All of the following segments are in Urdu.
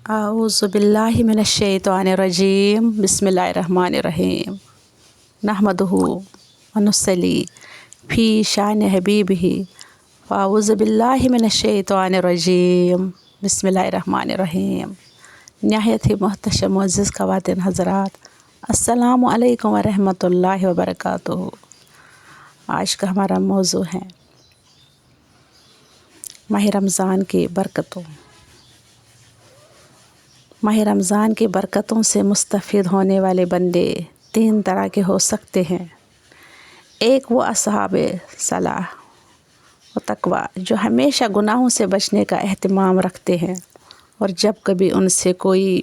اعوذ باللہ من الشیطان الرجیم بسم اللہ الرحمن الرحیم نحمدہ ونصلی فی شان حبیبہ اعوذ باللہ من الشیطان الرجیم بسم اللہ الرحمن الرحیم۔ نہایت ہی محتشم معزز خواتین حضرات، السلام علیکم ورحمۃ اللہ وبرکاتہ۔ آج کا ہمارا موضوع ہے ماہ رمضان کی برکتوں۔ ماہ رمضان کی برکتوں سے مستفید ہونے والے بندے تین طرح کے ہو سکتے ہیں۔ ایک وہ اصحاب صلاح و تقوی جو ہمیشہ گناہوں سے بچنے کا اہتمام رکھتے ہیں، اور جب کبھی ان سے کوئی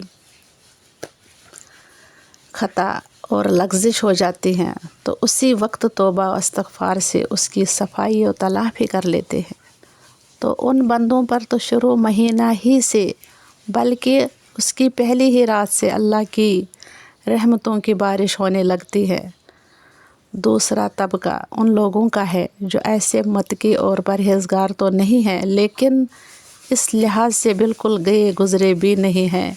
خطا اور لغزش ہو جاتی ہیں تو اسی وقت توبہ و استغفار سے اس کی صفائی و تلافی کر لیتے ہیں۔ تو ان بندوں پر تو شروع مہینہ ہی سے بلکہ اس کی پہلی ہی رات سے اللہ کی رحمتوں کی بارش ہونے لگتی ہے۔ دوسرا طبقہ ان لوگوں کا ہے جو ایسے متقی اور پرہیزگار تو نہیں ہیں، لیکن اس لحاظ سے بالکل گئے گزرے بھی نہیں ہیں۔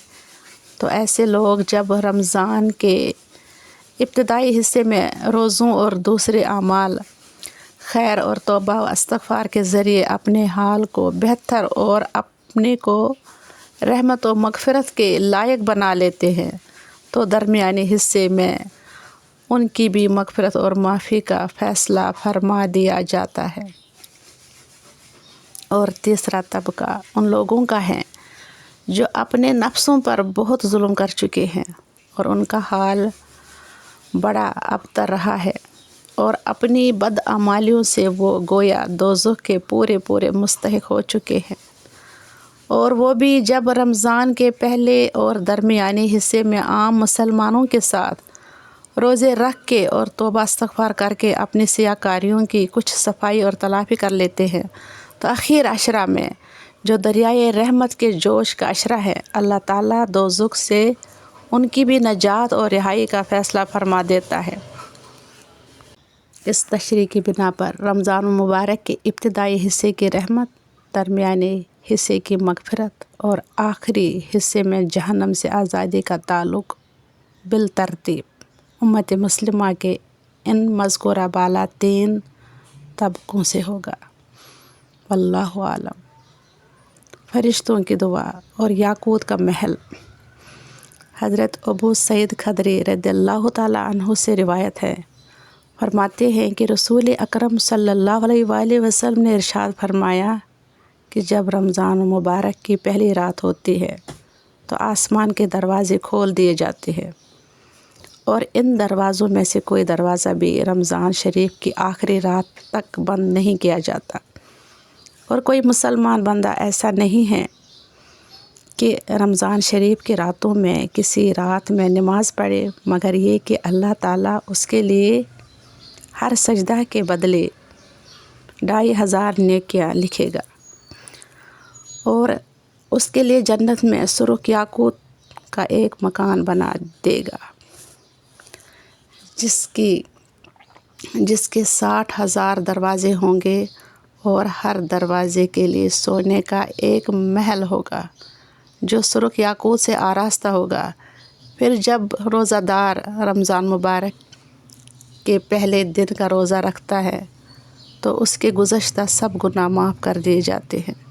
تو ایسے لوگ جب رمضان کے ابتدائی حصے میں روزوں اور دوسرے اعمال خیر اور توبہ و استغفار کے ذریعے اپنے حال کو بہتر اور اپنے کو رحمت و مغفرت کے لائق بنا لیتے ہیں، تو درمیانی حصے میں ان کی بھی مغفرت اور معافی کا فیصلہ فرما دیا جاتا ہے۔ اور تیسرا طبقہ ان لوگوں کا ہے جو اپنے نفسوں پر بہت ظلم کر چکے ہیں، اور ان کا حال بڑا ابتر رہا ہے، اور اپنی بدعمالیوں سے وہ گویا دوزخ کے پورے مستحق ہو چکے ہیں۔ اور وہ بھی جب رمضان کے پہلے اور درمیانی حصے میں عام مسلمانوں کے ساتھ روزے رکھ کے اور توبہ استغفار کر کے اپنی سیاہ کاریوں کی کچھ صفائی اور تلافی کر لیتے ہیں، تو آخر عشرہ میں جو دریائے رحمت کے جوش کا عشرہ ہے، اللہ تعالیٰ دوزخ سے ان کی بھی نجات اور رہائی کا فیصلہ فرما دیتا ہے۔ اس تشریح کی بنا پر رمضان المبارک کے ابتدائی حصے کی رحمت، درمیانی حصے کی مغفرت اور آخری حصے میں جہنم سے آزادی کا تعلق بالترتیب امت مسلمہ کے ان مذکورہ بالا تین طبقوں سے ہوگا۔ واللہ عالم۔ فرشتوں کی دعا اور یاقوت کا محل۔ حضرت ابو سعید خدری رضی اللہ تعالیٰ عنہ سے روایت ہے، فرماتے ہیں کہ رسول اکرم صلی اللہ علیہ وآلہ وسلم نے ارشاد فرمایا کہ جب رمضان مبارک کی پہلی رات ہوتی ہے تو آسمان کے دروازے کھول دیے جاتے ہیں، اور ان دروازوں میں سے کوئی دروازہ بھی رمضان شریف کی آخری رات تک بند نہیں کیا جاتا، اور کوئی مسلمان بندہ ایسا نہیں ہے کہ رمضان شریف کی راتوں میں کسی رات میں نماز پڑھے مگر یہ کہ اللہ تعالیٰ اس کے لیے ہر سجدہ کے بدلے 2500 نیکیاں لکھے گا، اور اس کے لیے جنت میں سرخ یاقوت کا ایک مکان بنا دے گا جس کے 60,000 دروازے ہوں گے، اور ہر دروازے کے لیے سونے کا ایک محل ہوگا جو سرخ یاقوت سے آراستہ ہوگا۔ پھر جب روزہ دار رمضان مبارک کے پہلے دن کا روزہ رکھتا ہے تو اس کے گزشتہ سب گناہ معاف کر دیے جاتے ہیں،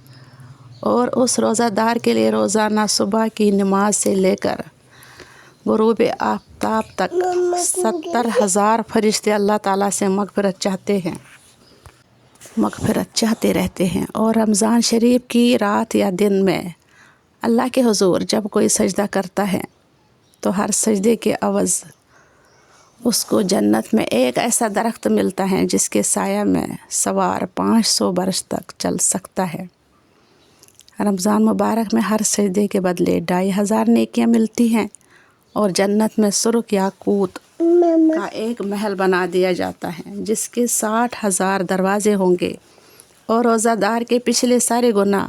اور اس روزہ دار کے لیے روزانہ صبح کی نماز سے لے کر غروب آفتاب تک 70,000 فرشتے اللہ تعالیٰ سے مغفرت چاہتے رہتے ہیں۔ اور رمضان شریف کی رات یا دن میں اللہ کے حضور جب کوئی سجدہ کرتا ہے تو ہر سجدے کے عوض اس کو جنت میں ایک ایسا درخت ملتا ہے جس کے سایہ میں سوار 500 برس تک چل سکتا ہے۔ رمضان مبارک میں ہر سجدے کے بدلے 2500 نیکیاں ملتی ہیں، اور جنت میں سرخ یاقوت کا ایک محل بنا دیا جاتا ہے جس کے 60,000 دروازے ہوں گے، اور روزہ دار کے پچھلے سارے گناہ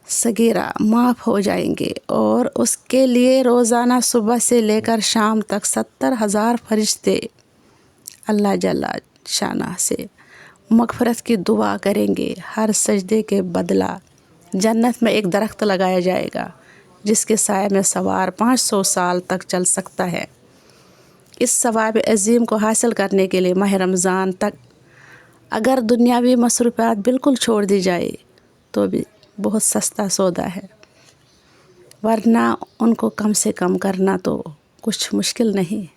صغیرہ معاف ہو جائیں گے، اور اس کے لیے روزانہ صبح سے لے کر شام تک 70,000 فرشتے اللہ جل شانہ سے مغفرت کی دعا کریں گے۔ ہر سجدے کے بدلہ جنت میں ایک درخت لگایا جائے گا جس کے سائے میں سوار 500 سال تک چل سکتا ہے۔ اس ثواب عظیم کو حاصل کرنے کے لیے ماہ رمضان تک اگر دنیاوی مصروفیات بالکل چھوڑ دی جائے تو بھی بہت سستا سودا ہے، ورنہ ان کو کم سے کم کرنا تو کچھ مشکل نہیں۔